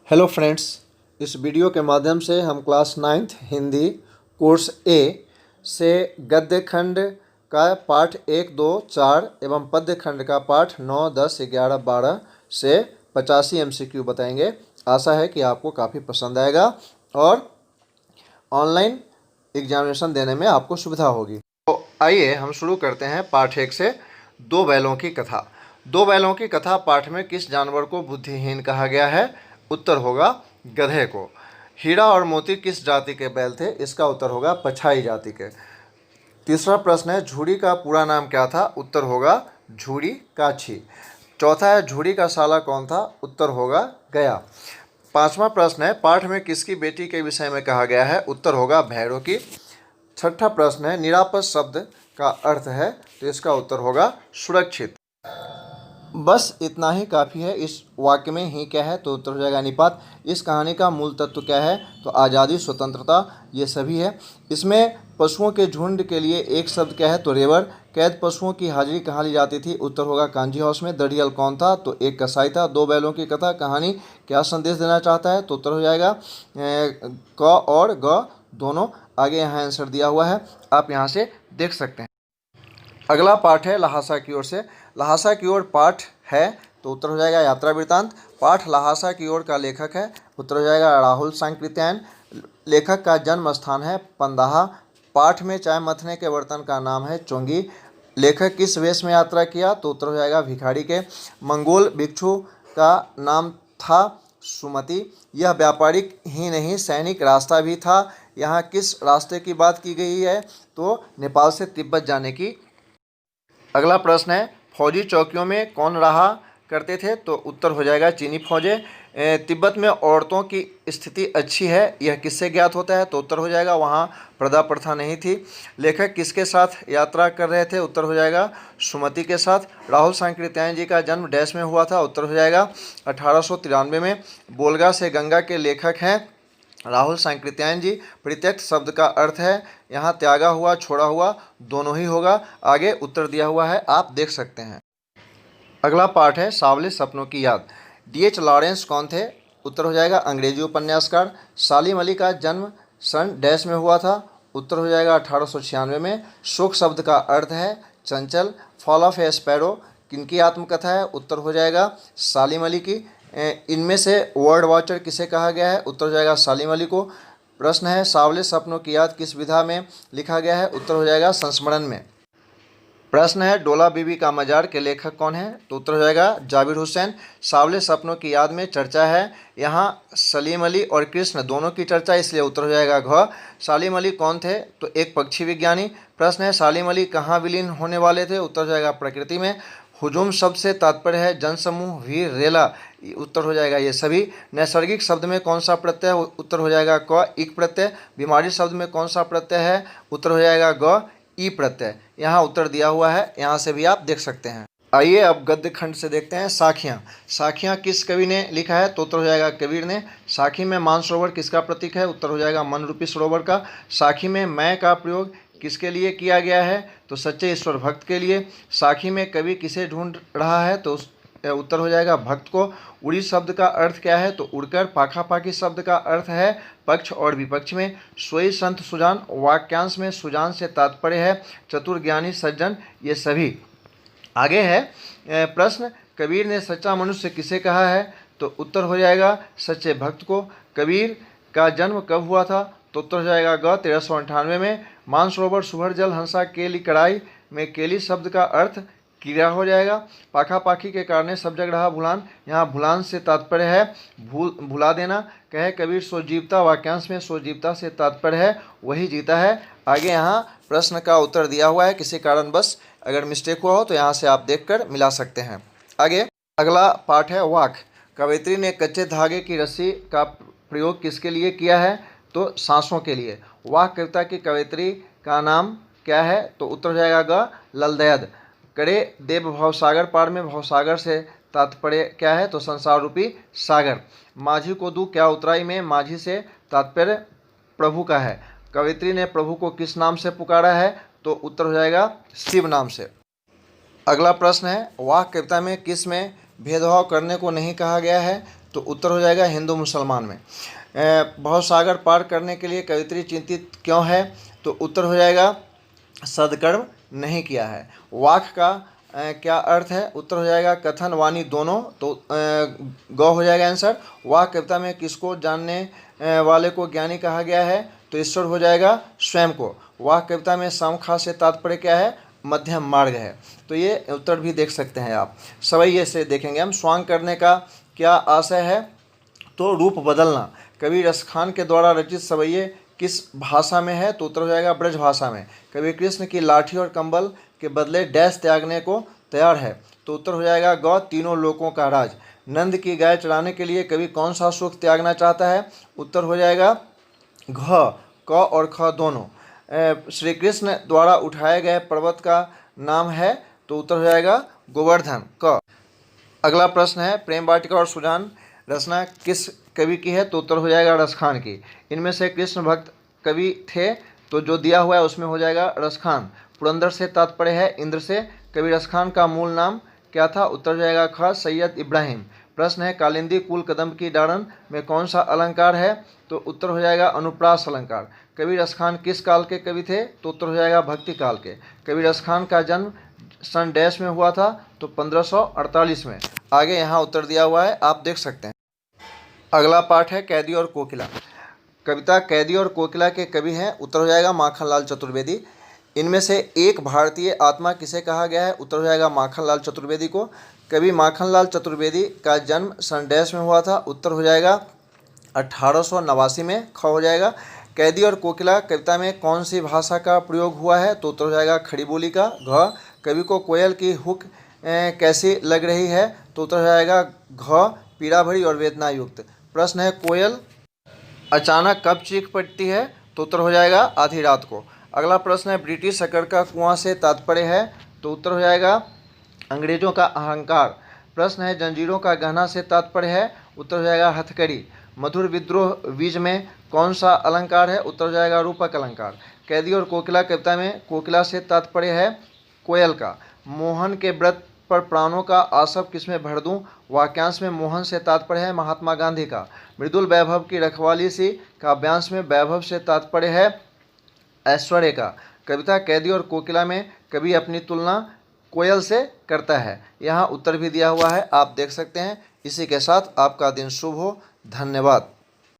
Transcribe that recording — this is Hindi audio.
हेलो फ्रेंड्स, इस वीडियो के माध्यम से हम क्लास 9th हिंदी कोर्स ए से गद्य खंड का पाठ 1, 2, 4 एवं पद्य खंड का पाठ 9, 10, 11, 12 से 85 MCQ बताएंगे। आशा है कि आपको काफ़ी पसंद आएगा और ऑनलाइन एग्जामिनेशन देने में आपको सुविधा होगी। तो आइए हम शुरू करते हैं पाठ 1 से। दो बैलों की कथा। दो बैलों की कथा पाठ में किस जानवर को बुद्धिहीन कहा गया है? उत्तर होगा गधे को। हीरा और मोती किस जाति के बैल थे? इसका उत्तर होगा पछाई जाति के। तीसरा प्रश्न है झूड़ी का पूरा नाम क्या था? उत्तर होगा झूड़ी काछी। चौथा है झूड़ी का साला कौन था? उत्तर होगा गया। पांचवा प्रश्न है पाठ में किसकी बेटी के विषय में कहा गया है? उत्तर होगा भैरव की। छठा प्रश्न है निरापद शब्द का अर्थ है, तो इसका उत्तर होगा सुरक्षित। बस इतना ही काफ़ी है। इस वाक्य में ही क्या है? तो उत्तर हो जाएगा निपात। इस कहानी का मूल तत्व क्या है? तो आज़ादी, स्वतंत्रता, ये सभी है। इसमें पशुओं के झुंड के लिए एक शब्द क्या है? तो रेवर। कैद पशुओं की हाजिरी कहाँ ली जाती थी? उत्तर होगा कांजी हाउस में। दढ़ियल कौन था? तो एक कसाई था। दो बैलों की कथा कहानी क्या संदेश देना चाहता है? तो उत्तर हो जाएगा क और ग दोनों। आगे यहाँ आंसर दिया हुआ है, आप यहाँ से देख सकते हैं। अगला पाठ है लहासा की ओर से। लहासा की ओर पाठ है, तो उत्तर हो जाएगा यात्रा वृत्तांत। पाठ लहासा की ओर का लेखक है, उत्तर हो जाएगा राहुल सांकृत्यायन। लेखक का जन्म स्थान है पंदाहा। पाठ में चाय मथने के बर्तन का नाम है चोंगी। लेखक किस वेश में यात्रा किया? तो उत्तर हो जाएगा भिखारी के। मंगोल भिक्षु का नाम था सुमति। यह व्यापारिक ही नहीं सैनिक रास्ता भी था। यहाँ किस रास्ते की बात की गई है? तो नेपाल से तिब्बत जाने की। अगला प्रश्न है फौजी चौकियों में कौन रहा करते थे? तो उत्तर हो जाएगा चीनी फौजें। तिब्बत में औरतों की स्थिति अच्छी है, यह किससे ज्ञात होता है? तो उत्तर हो जाएगा वहाँ प्रदा प्रथा नहीं थी। लेखक किसके साथ यात्रा कर रहे थे? उत्तर हो जाएगा सुमति के साथ। राहुल सांकृत्यायन जी का जन्म डैश में हुआ था? उत्तर हो जाएगा 1893 में। बोलगा से गंगा के लेखक हैं राहुल सांकृत्यायन जी। प्रत्यक्ष शब्द का अर्थ है यहाँ त्यागा हुआ, छोड़ा हुआ, दोनों ही होगा। आगे उत्तर दिया हुआ है, आप देख सकते हैं। अगला पाठ है सांवले सपनों की याद। D.H. लॉरेंस कौन थे? उत्तर हो जाएगा अंग्रेजी उपन्यासकार। सालिम अली का जन्म सन डैश में हुआ था? उत्तर हो जाएगा 1896 में। शोक शब्द का अर्थ है चंचल। फॉल ऑफ ए स्पैरो किनकी आत्मकथा है? उत्तर हो जाएगा सालिम अली की। इनमें से वर्ड वॉचर किसे कहा गया है? उत्तर हो जाएगा सालिम अली को। प्रश्न है सांवले सपनों की याद किस विधा में लिखा गया है? उत्तर हो जाएगा संस्मरण में। प्रश्न है डोला बीबी का मजार के लेखक कौन है? तो उत्तर हो जाएगा जाबिर हुसैन। सांवले सपनों की याद में चर्चा है यहाँ सलीम अली और कृष्ण दोनों की चर्चा, इसलिए उत्तर हो जाएगा घ। सालिम अली कौन थे? तो एक पक्षी विज्ञानी। प्रश्न है सालिम अली कहाँ विलीन होने वाले थे? उत्तर हो जाएगा प्रकृति में। हुजूम शब्द से तात्पर्य है जनसमूह, वीर, रेला, उत्तर हो जाएगा ये सभी। नैसर्गिक शब्द में कौन सा प्रत्यय? उत्तर हो जाएगा क, इक प्रत्यय। बीमारी शब्द में कौन सा प्रत्यय है? उत्तर हो जाएगा ग, ई प्रत्यय। यहाँ उत्तर दिया हुआ है, यहाँ से भी आप देख सकते हैं। आइए अब गद्य खंड से देखते हैं साखियाँ। साखियाँ किस कवि ने लिखा है? तो उत्तर हो जाएगा कबीर ने। साखी में मानसरोवर किसका प्रतीक है? उत्तर हो जाएगा मन रूपी सरोवर का। साखी में मैं का प्रयोग किसके लिए किया गया है? तो सच्चे ईश्वर भक्त के लिए। साखी में कवि किसे ढूंढ रहा है? तो उत्तर हो जाएगा भक्त को। उड़ी शब्द का अर्थ क्या है? तो उड़कर। पाखा पाखी शब्द का अर्थ है पक्ष और विपक्ष में। सोई संत सुजान वाक्यांश में सुजान से तात्पर्य है चतुर, ज्ञानी, सज्जन, ये सभी। आगे है प्रश्न कबीर ने सच्चा मनुष्य किसे कहा है? तो उत्तर हो जाएगा सच्चे भक्त को। कबीर का जन्म कब हुआ था? तो उत्तर हो जाएगा ग 1398 में। मानसरोवर सुभर जल हंसा केली कड़ाई में केली शब्द का अर्थ क्रिया हो जाएगा। पाखा पाखी के कारण सब जग रहा भुलान, यहाँ भुलान से तात्पर्य है भुला देना। कहे कबीर सो जीवता, वाक्यांश में सो जीवता से तात्पर्य है वही जीता है। आगे यहाँ प्रश्न का उत्तर दिया हुआ है, किसी कारण बस अगर मिस्टेक हुआ हो तो यहाँ से आप देखकर मिला सकते हैं। आगे अगला पाठ है वाक। कवयित्री ने कच्चे धागे की रस्सी का प्रयोग किसके लिए किया है? तो सांसों के लिए। वाक कविता की कवयित्री का नाम क्या है? तो उत्तर हो जाएगा ग, ललदयद। करे देव भवसागर पार में भवसागर से तात्पर्य क्या है? तो संसार रूपी सागर। माझी को दू क्या उतराई में माझी से तात्पर्य प्रभु का है। कवयित्री ने प्रभु को किस नाम से पुकारा है? तो उत्तर हो जाएगा शिव नाम से। अगला प्रश्न है वाक कविता में किस में भेदभाव करने को नहीं कहा गया है? तो उत्तर हो जाएगा हिंदू मुसलमान में। भवसागर पार करने के लिए कवित्री चिंतित क्यों है? तो उत्तर हो जाएगा सदकर्म नहीं किया है। वाक का क्या अर्थ है? उत्तर हो जाएगा कथन वाणी दोनों। तो गौ हो जाएगा आंसर। वाक कविता में किसको जानने वाले को ज्ञानी कहा गया है? तो ईश्वर हो जाएगा स्वयं को। वाक कविता में समखा से तात्पर्य क्या है? मध्यम मार्ग है। तो ये उत्तर भी देख सकते हैं आप। सवैये से देखेंगे हम। स्वांग करने का क्या आशय है? तो रूप बदलना। कवि रसखान के द्वारा रचित सवैये किस भाषा में है? तो उत्तर हो जाएगा ब्रज भाषा में। कवि कृष्ण की लाठी और कंबल के बदले डैश त्यागने को तैयार है? तो उत्तर हो जाएगा गौ तीनों लोकों का राज। नंद की गाय चराने के लिए कवि कौन सा सुख त्यागना चाहता है? उत्तर हो जाएगा घ, क और ख दोनों। श्री कृष्ण द्वारा उठाए गए पर्वत का नाम है? तो उत्तर हो जाएगा गोवर्धन क। अगला प्रश्न है प्रेम वाटिका और सुजान रचना किस कवि की है? तो उत्तर हो जाएगा रसखान की। इनमें से कृष्ण भक्त कवि थे? तो जो दिया हुआ है उसमें हो जाएगा रसखान। पुरंदर से तात्पर्य है इंद्र से। कवि रसखान का मूल नाम क्या था? उत्तर हो जाएगा ख, सैयद इब्राहिम। प्रश्न है कालिंदी कुल कदम की डारन में कौन सा अलंकार है? तो उत्तर हो जाएगा अनुप्रास अलंकार। कवि रसखान किस काल के कवि थे? तो उत्तर हो जाएगा भक्ति काल के। कवि रसखान का जन्म सन डैश में हुआ था? तो 1548 में। आगे यहाँ उत्तर दिया हुआ है, आप देख सकते हैं। अगला पाठ है कैदी और कोकिला। कविता कैदी और कोकिला के कवि हैं? उत्तर हो जाएगा माखनलाल चतुर्वेदी। इनमें से एक भारतीय आत्मा किसे कहा गया है? उत्तर हो जाएगा माखनलाल चतुर्वेदी को। कवि माखनलाल चतुर्वेदी का जन्म सन डैश में हुआ था? उत्तर हो जाएगा 1889 में। ख हो जाएगा। कैदी और कोकिला कविता में कौन सी भाषा का प्रयोग हुआ है? तो उत्तर हो जाएगा खड़ी बोली का। घ, कवि को कोयल की हुक कैसी लग रही है? तो उत्तर हो जाएगा घ, पीड़ा भरी और वेदना युक्त। प्रश्न है कोयल अचानक कब चीख पड़ती है? तो उत्तर हो जाएगा आधी रात को। अगला प्रश्न है ब्रिटिश शकड़ का कुआं से तात्पर्य है? तो उत्तर हो जाएगा अंग्रेजों का अहंकार। प्रश्न है जंजीरों का गहना से तात्पर्य है? उत्तर हो जाएगा हथकड़ी। मधुर विद्रोह बीज में कौन सा अलंकार है? उत्तर हो जाएगा रूपक अलंकार। कैदी और कोकिला कविता में कोकिला से तात्पर्य है कोयल का। मोहन के व्रत पर प्राणों का आसव किसमें भर दूं? वाक्यांश में मोहन से तात्पर्य है महात्मा गांधी का। मृदुल वैभव की रखवाली सी काव्यांश में वैभव से तात्पर्य है ऐश्वर्य का। कविता कैदी और कोकिला में कवि अपनी तुलना कोयल से करता है। यहाँ उत्तर भी दिया हुआ है, आप देख सकते हैं। इसी के साथ आपका दिन शुभ हो। धन्यवाद।